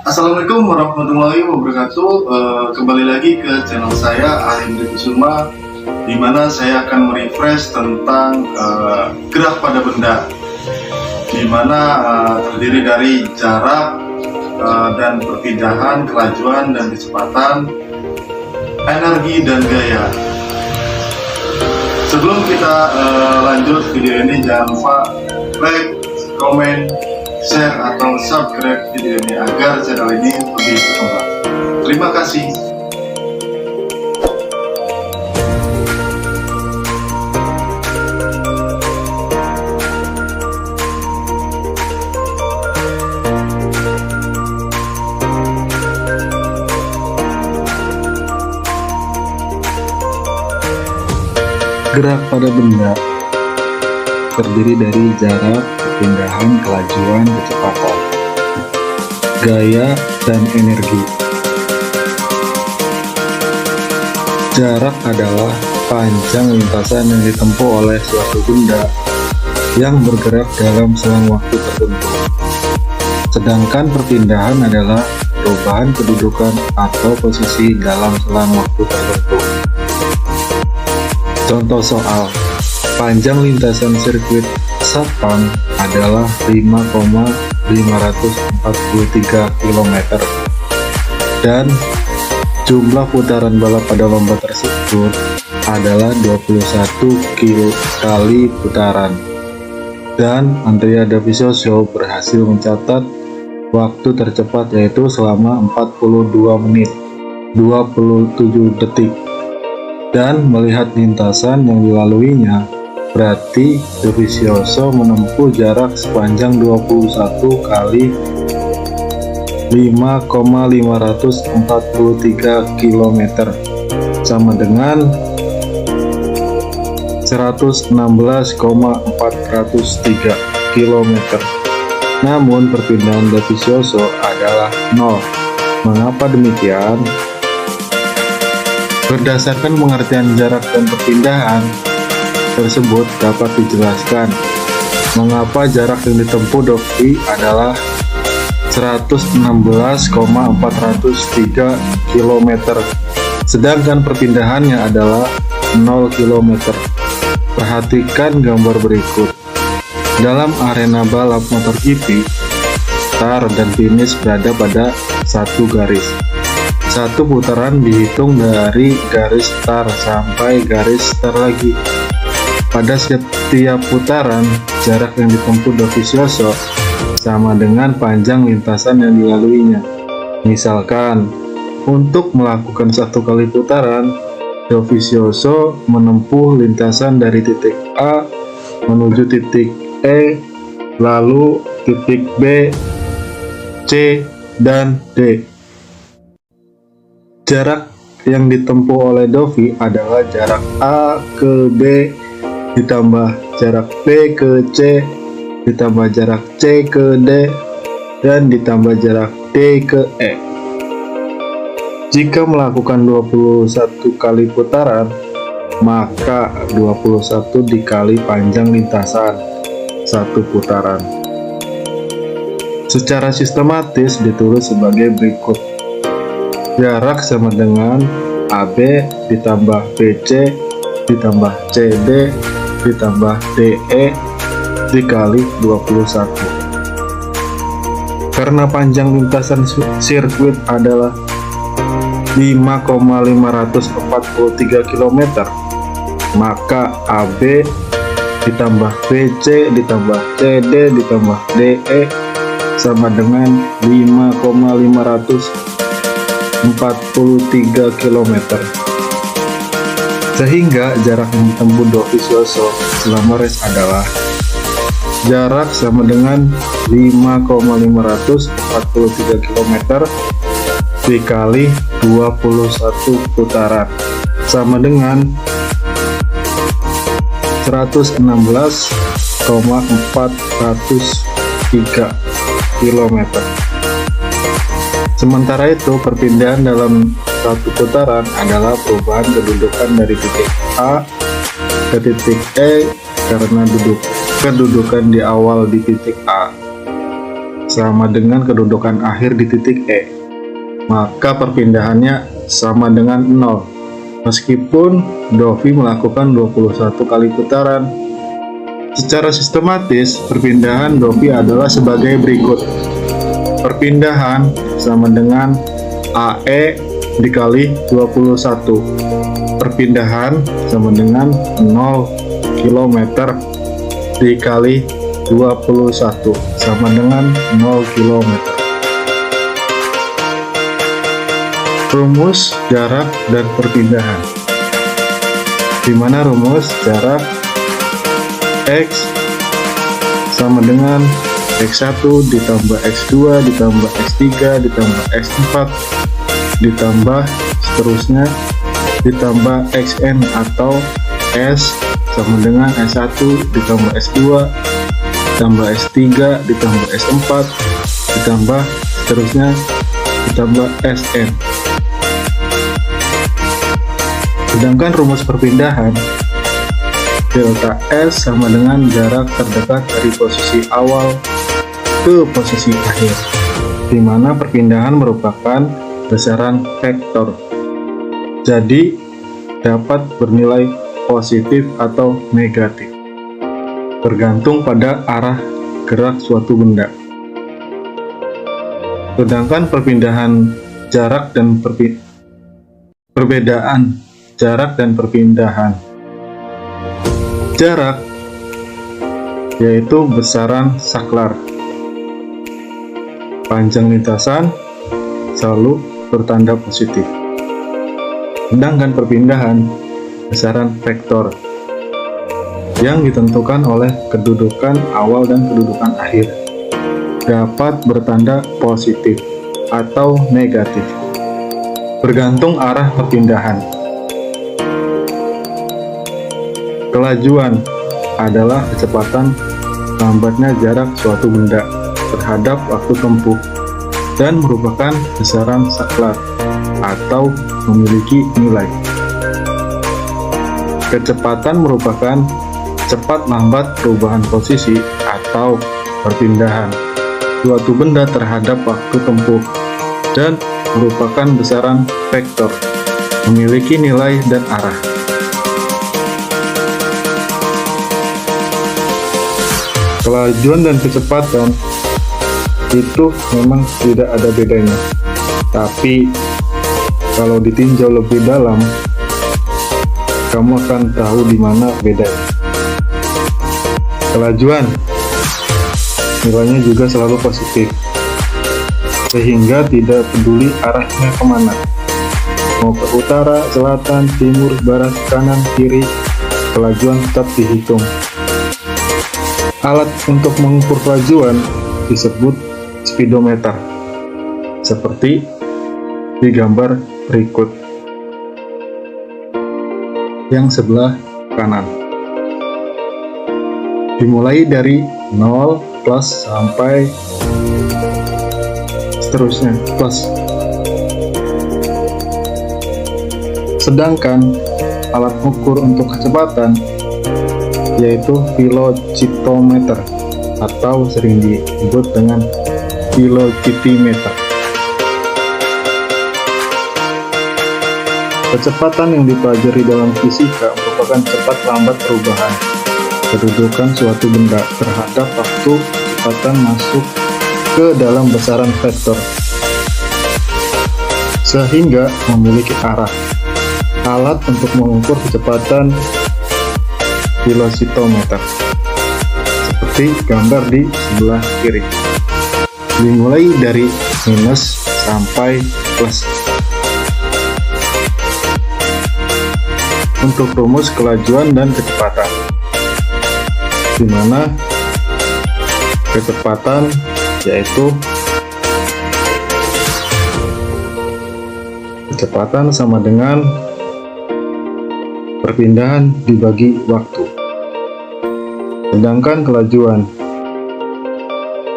Assalamualaikum warahmatullahi wabarakatuh. Kembali lagi ke channel saya Arindra Kusuma, di mana saya akan merefresh tentang gerak pada benda, di mana terdiri dari jarak dan perpindahan, kelajuan dan kecepatan, energi dan gaya. Sebelum kita lanjut video ini, jangan lupa like, komen, share atau subscribe video ini agar channel ini lebih berkembang. Terima kasih. Gerak pada benda terdiri dari jarak, perpindahan, kelajuan, kecepatan, gaya, dan energi. Jarak adalah panjang lintasan yang ditempuh oleh suatu benda yang bergerak dalam selang waktu tertentu. Sedangkan perpindahan adalah perubahan kedudukan atau posisi dalam selang waktu tertentu. Contoh soal: panjang lintasan sirkuit Sepang adalah 5,543 km dan jumlah putaran balap pada lomba tersebut adalah 21 kali putaran. Dan Andrea Dovizioso berhasil mencatat waktu tercepat yaitu selama 42 menit 27 detik. Dan melihat lintasan yang dilaluinya, berarti Dovizioso menempuh jarak sepanjang 21 kali 5,543 km sama dengan 116,403 km. Namun perpindahan Dovizioso adalah 0. Mengapa demikian? Berdasarkan pengertian jarak dan perpindahan tersebut dapat dijelaskan mengapa jarak yang ditempuh Dovi adalah 116,403 km, sedangkan perpindahannya adalah 0 km. Perhatikan gambar berikut. Dalam arena balap motor GP, start dan finish berada pada satu garis. Satu putaran dihitung dari garis start sampai garis start lagi. Pada setiap putaran, jarak yang ditempuh Dovizioso sama dengan panjang lintasan yang dilaluinya. Misalkan, untuk melakukan satu kali putaran, Dovizioso menempuh lintasan dari titik A menuju titik E, lalu titik B, C, dan D. Jarak yang ditempuh oleh Dovi adalah jarak A ke B ditambah jarak B ke C ditambah jarak C ke D dan ditambah jarak D ke E. Jika melakukan 21 kali putaran, maka 21 dikali panjang lintasan satu putaran. Secara sistematis ditulis sebagai berikut. Jarak sama dengan AB ditambah BC ditambah CD ditambah DE dikali 21. Karena panjang lintasan sirkuit adalah 5,543 km, maka AB ditambah BC ditambah CD ditambah DE sama dengan 5,543 km. Sehingga jarak yang ditempuh Dovizioso selama race adalah jarak sama dengan 5,543 km dikali 21 putaran sama dengan 116,403 km. Sementara itu, perpindahan dalam satu putaran adalah perubahan kedudukan dari titik A ke titik E karena kedudukan di awal di titik A sama dengan kedudukan akhir di titik E, maka perpindahannya sama dengan 0, meskipun Dovi melakukan 21 kali putaran. Secara sistematis, perpindahan Dovi adalah sebagai berikut. Perpindahan sama dengan AE dikali 21. Perpindahan sama dengan 0 km dikali 21 sama dengan 0 km. Rumus jarak dan perpindahan, di mana rumus jarak X sama dengan X1 ditambah X2 ditambah X3 ditambah X4 ditambah seterusnya ditambah Xn atau S sama dengan S1 ditambah S2 ditambah S3 ditambah S4 ditambah seterusnya ditambah Sn. Sedangkan rumus perpindahan delta S sama dengan jarak terdekat dari posisi awal ke posisi akhir, di mana perpindahan merupakan besaran vektor, jadi dapat bernilai positif atau negatif tergantung pada arah gerak suatu benda. Sedangkan perpindahan jarak dan perbedaan jarak dan perpindahan jarak yaitu besaran saklar, panjang lintasan selalu bertanda positif. Sedangkan perpindahan besaran vektor yang ditentukan oleh kedudukan awal dan kedudukan akhir, dapat bertanda positif atau negatif bergantung arah perpindahan. Kelajuan adalah kecepatan lambatnya jarak suatu benda terhadap waktu tempuh dan merupakan besaran saklar atau memiliki nilai. Kecepatan merupakan cepat lambat perubahan posisi atau perpindahan suatu benda terhadap waktu tempuh dan merupakan besaran vektor, memiliki nilai dan arah. Kelajuan dan kecepatan itu memang tidak ada bedanya, tapi kalau ditinjau lebih dalam, kamu akan tahu di mana bedanya. Kelajuan nilainya juga selalu positif, sehingga tidak peduli arahnya kemana, mau ke utara, selatan, timur, barat, kanan, kiri, kelajuan tetap dihitung. Alat untuk mengukur kelajuan disebut speedometer, seperti di gambar berikut yang sebelah kanan. Dimulai dari 0 plus sampai seterusnya plus. Sedangkan alat ukur untuk kecepatan yaitu velocimeter atau sering disebut dengan velocimeter. Kecepatan yang dipelajari dalam fisika merupakan cepat lambat perubahan kedudukan suatu benda terhadap waktu kecepatan masuk ke dalam besaran vektor, sehingga memiliki arah. Alat untuk mengukur kecepatan velocimeter seperti gambar di sebelah kiri, dimulai dari minus sampai plus. Untuk rumus kelajuan dan kecepatan, di mana kecepatan yaitu kecepatan sama dengan perpindahan dibagi waktu. Sedangkan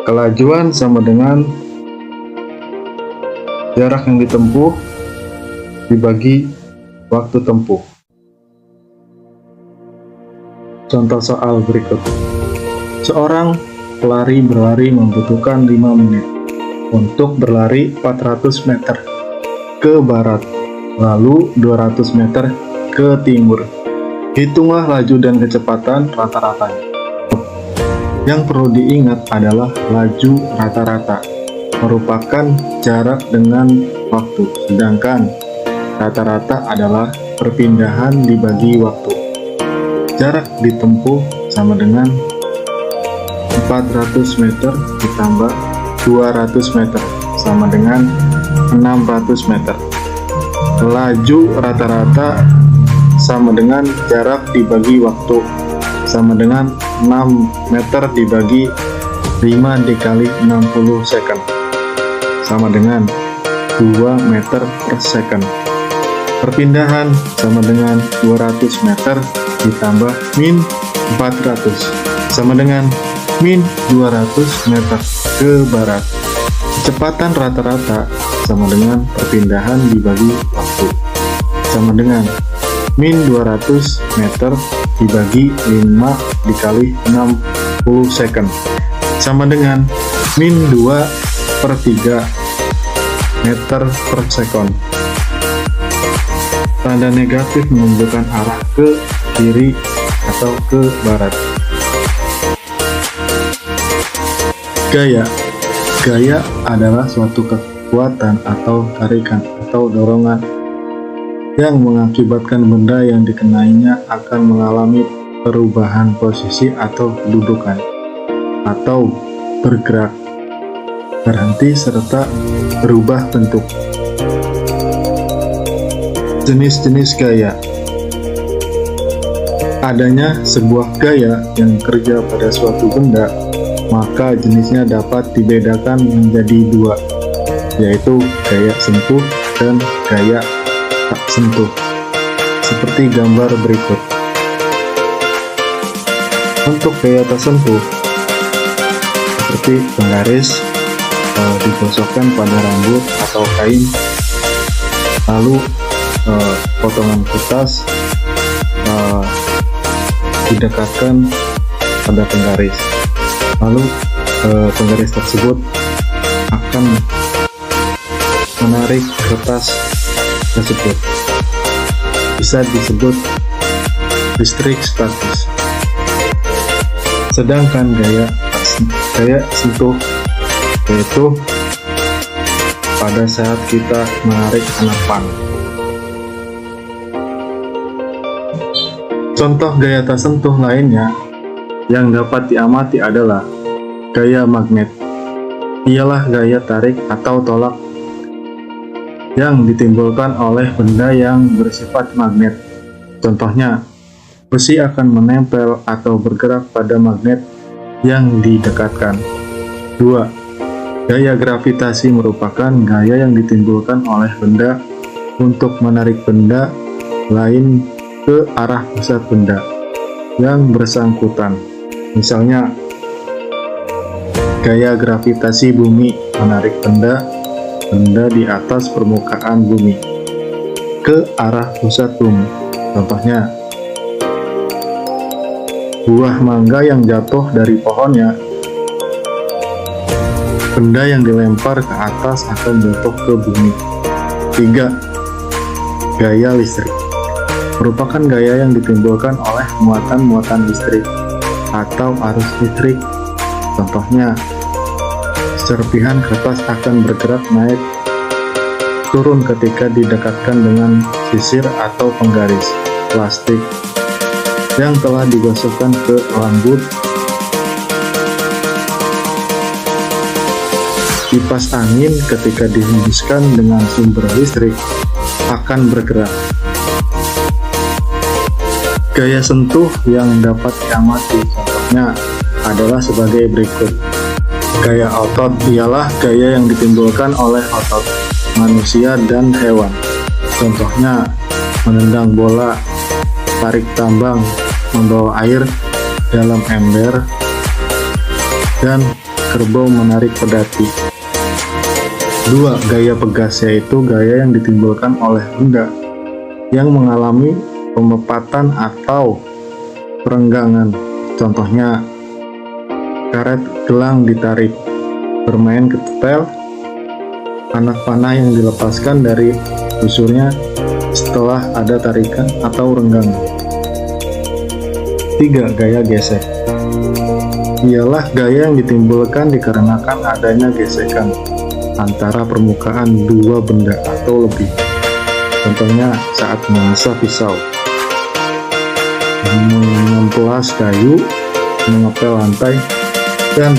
kelajuan sama dengan jarak yang ditempuh dibagi waktu tempuh. Contoh soal berikut. Seorang pelari berlari membutuhkan 5 menit untuk berlari 400 meter ke barat, lalu 200 meter ke timur. Hitunglah laju dan kecepatan rata-ratanya. Yang perlu diingat adalah laju rata-rata merupakan jarak dengan waktu, sedangkan rata-rata adalah perpindahan dibagi waktu. Jarak ditempuh sama dengan 400 meter ditambah 200 meter sama dengan 600 meter. Laju rata-rata sama dengan jarak dibagi waktu, sama dengan 6 meter dibagi 5 dikali 60 second, sama dengan 2 meter per second. Perpindahan sama dengan 200 meter ditambah min 400 sama dengan min 200 meter ke barat. Kecepatan rata-rata sama dengan perpindahan dibagi waktu, sama dengan min 200 meter dibagi 5 dikali 60 second, sama dengan min 2/3 meter per second. Tanda negatif menunjukkan arah ke kiri atau ke barat. Gaya adalah suatu kekuatan atau tarikan atau dorongan yang mengakibatkan benda yang dikenainya akan mengalami perubahan posisi atau kedudukan, atau bergerak, berhenti, serta berubah bentuk. Jenis-jenis gaya. Adanya sebuah gaya yang bekerja pada suatu benda, maka jenisnya dapat dibedakan menjadi dua, yaitu gaya sentuh dan gaya tak sentuh, seperti gambar berikut. Untuk gaya tak sentuh, seperti penggaris digosokkan pada rambut atau kain, lalu potongan kertas didekatkan pada penggaris, lalu penggaris tersebut akan menarik kertas tersebut. Bisa disebut listrik statis. Sedangkan gaya sentuh yaitu pada saat kita menarik anak panah. Contoh gaya tak sentuh lainnya yang dapat diamati adalah gaya magnet. Ialah gaya tarik atau tolak yang ditimbulkan oleh benda yang bersifat magnet. Contohnya, besi akan menempel atau bergerak pada magnet yang didekatkan. 2. Gaya gravitasi merupakan gaya yang ditimbulkan oleh benda untuk menarik benda lain ke arah pusat benda yang bersangkutan. Misalnya, gaya gravitasi bumi menarik benda di atas permukaan bumi ke arah pusat bumi. Contohnya, buah mangga yang jatuh dari pohonnya, benda yang dilempar ke atas akan jatuh ke bumi. 3. Gaya listrik merupakan gaya yang ditimbulkan oleh muatan-muatan listrik atau arus listrik. Contohnya, serpihan kertas akan bergerak naik turun ketika didekatkan dengan sisir atau penggaris plastik yang telah digosokkan ke rambut. Kipas angin ketika dihembuskan dengan sumber listrik akan bergerak. Gaya sentuh yang dapat diamati contohnya adalah sebagai berikut. Gaya otot ialah gaya yang ditimbulkan oleh otot manusia dan hewan. Contohnya, menendang bola, tarik tambang, membawa air dalam ember, dan kerbau menarik pedati. 2. Gaya pegas yaitu gaya yang ditimbulkan oleh benda yang mengalami pemepatan atau perenggangan. Contohnya, karet gelang ditarik, bermain ketepel, anak panah yang dilepaskan dari busurnya setelah ada tarikan atau renggang. 3. Gaya gesek ialah gaya yang ditimbulkan dikarenakan adanya gesekan antara permukaan dua benda atau lebih. Contohnya saat mengasah pisau, mengemplas kayu, mengepel lantai, dan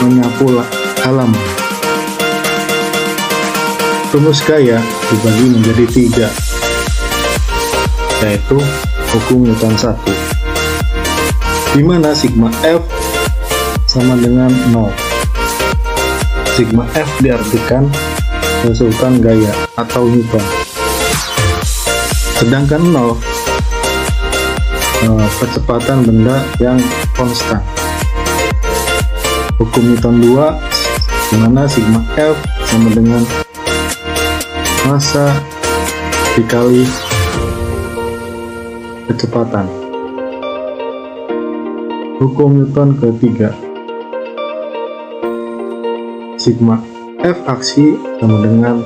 menyapu halaman. Rumus gaya dibagi menjadi 3, yaitu hukum Newton 1, di mana sigma F sama dengan 0. Sigma F diartikan resultan gaya atau Newton, sedangkan 0 kecepatan benda yang konstan. Hukum Newton 2, di mana sigma F sama dengan massa dikali kecepatan. Hukum Newton ketiga, sigma F aksi sama dengan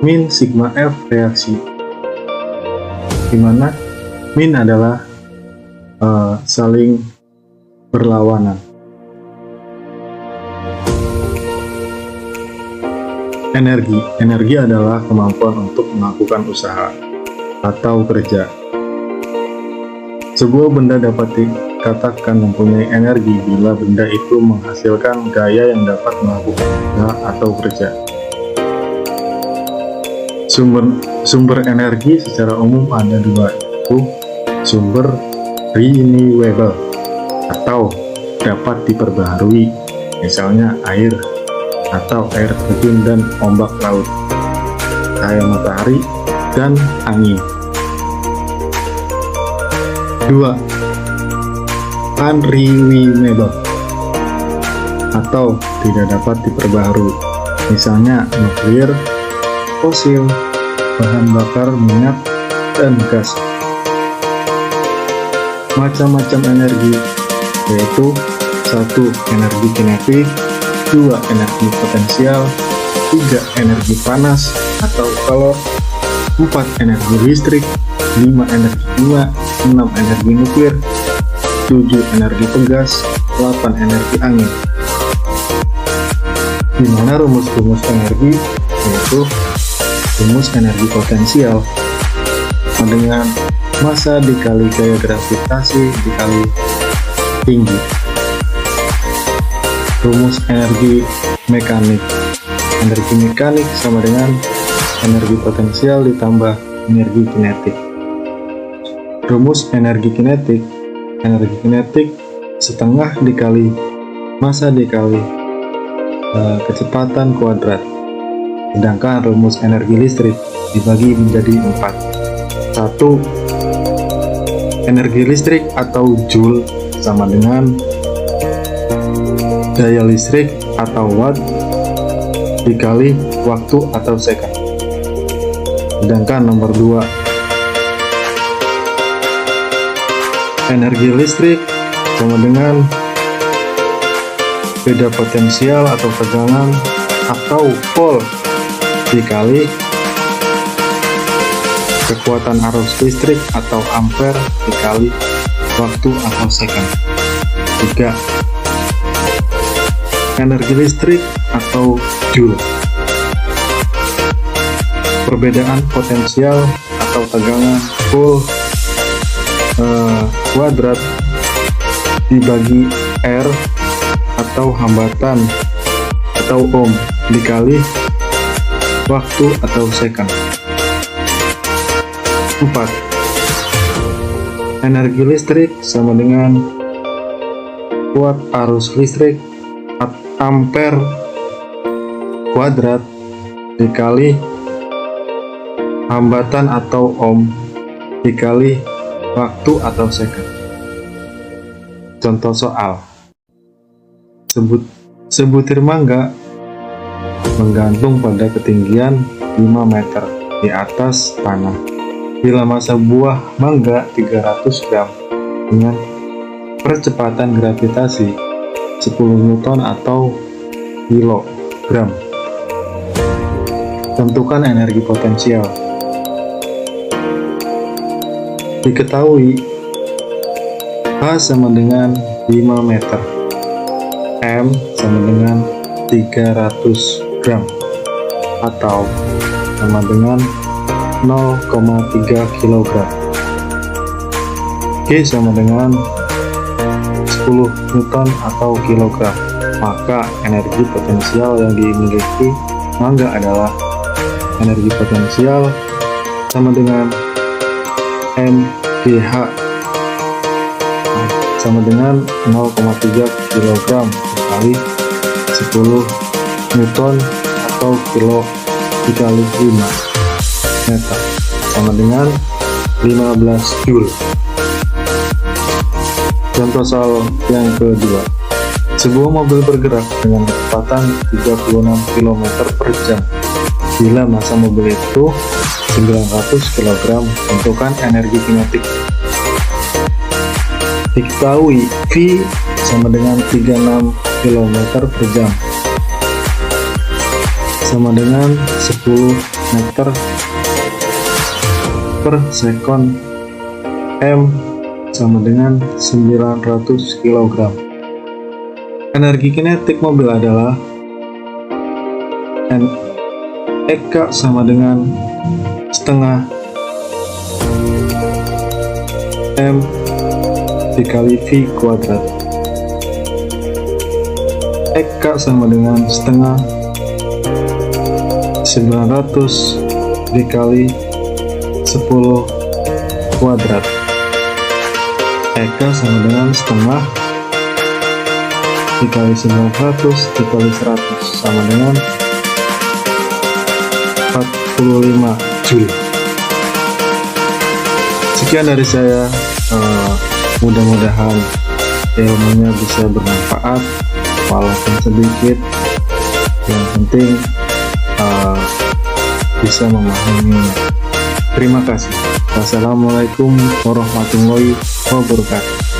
min sigma F reaksi, di mana min adalah saling berlawanan. Energi adalah kemampuan untuk melakukan usaha atau kerja. Sebuah benda dapat dikatakan mempunyai energi bila benda itu menghasilkan gaya yang dapat melakukan usaha atau kerja. Sumber energi secara umum ada dua, yaitu sumber renewable atau dapat diperbaharui, misalnya air atau air terjun dan ombak laut, cahaya matahari, dan angin. 2. Unrenewable atau tidak dapat diperbaharui, misalnya nuklir, fosil, bahan bakar minyak, dan gas. Macam-macam energi, yaitu 1. Energi kinetik, 2. Energi potensial, 3. Energi panas atau kalor, 4. Energi listrik, 5. Energi kimia, 6. Energi nuklir, 7. Energi pegas, 8. Energi angin. Di mana rumus-rumus energi yaitu rumus energi potensial dengan massa dikali gaya gravitasi dikali tinggi. Rumus energi mekanik sama dengan energi potensial ditambah energi kinetik. Rumus energi kinetik setengah dikali massa dikali kecepatan kuadrat. Sedangkan rumus energi listrik dibagi menjadi 4. 1. Energi listrik atau joule sama dengan daya listrik atau watt dikali waktu atau second. Sedangkan nomor 2, energi listrik sama dengan beda potensial atau tegangan atau volt dikali kekuatan arus listrik atau ampere dikali waktu atau second. 3. Energi listrik atau joule, perbedaan potensial atau tegangan volt kuadrat dibagi R atau hambatan atau ohm dikali waktu atau second. 4. Energi listrik sama dengan kuat arus listrik ampere kuadrat dikali hambatan atau ohm dikali waktu atau second. Contoh soal: sebutir mangga menggantung pada ketinggian 5 meter di atas tanah. Bila massa buah mangga 300 gram dengan percepatan gravitasi 10 Newton atau kilogram. Tentukan energi potensial. Diketahui H sama dengan 5 meter, M sama dengan 300 gram, atau sama dengan 0,3 kg. G sama dengan 10 Newton atau kilogram. Maka energi potensial yang dimiliki mangga adalah energi potensial sama dengan MGH sama dengan 0,3 kg dikali 10 Newton atau kilo dikali 5 meter sama dengan 15 Joule. Contoh soal yang kedua. Sebuah mobil bergerak dengan kecepatan 36 km per jam. Bila massa mobil itu 900 kg, tentukan energi kinetik. Diketahui V sama dengan 36 km per jam sama dengan 10 meter per sekon. M sama dengan 900 kg. Energi kinetik mobil adalah EK sama dengan setengah M dikali V kuadrat. EK sama dengan setengah 900 dikali 10 kuadrat. EK sama dengan setengah dikali 900 dikali 100 sama dengan 45 Joule. Sekian dari saya, mudah-mudahan ilmunya bisa bermanfaat walaupun sedikit, yang penting bisa memahaminya. Terima kasih. Wassalamualaikum warahmatullahi wabarakatuh.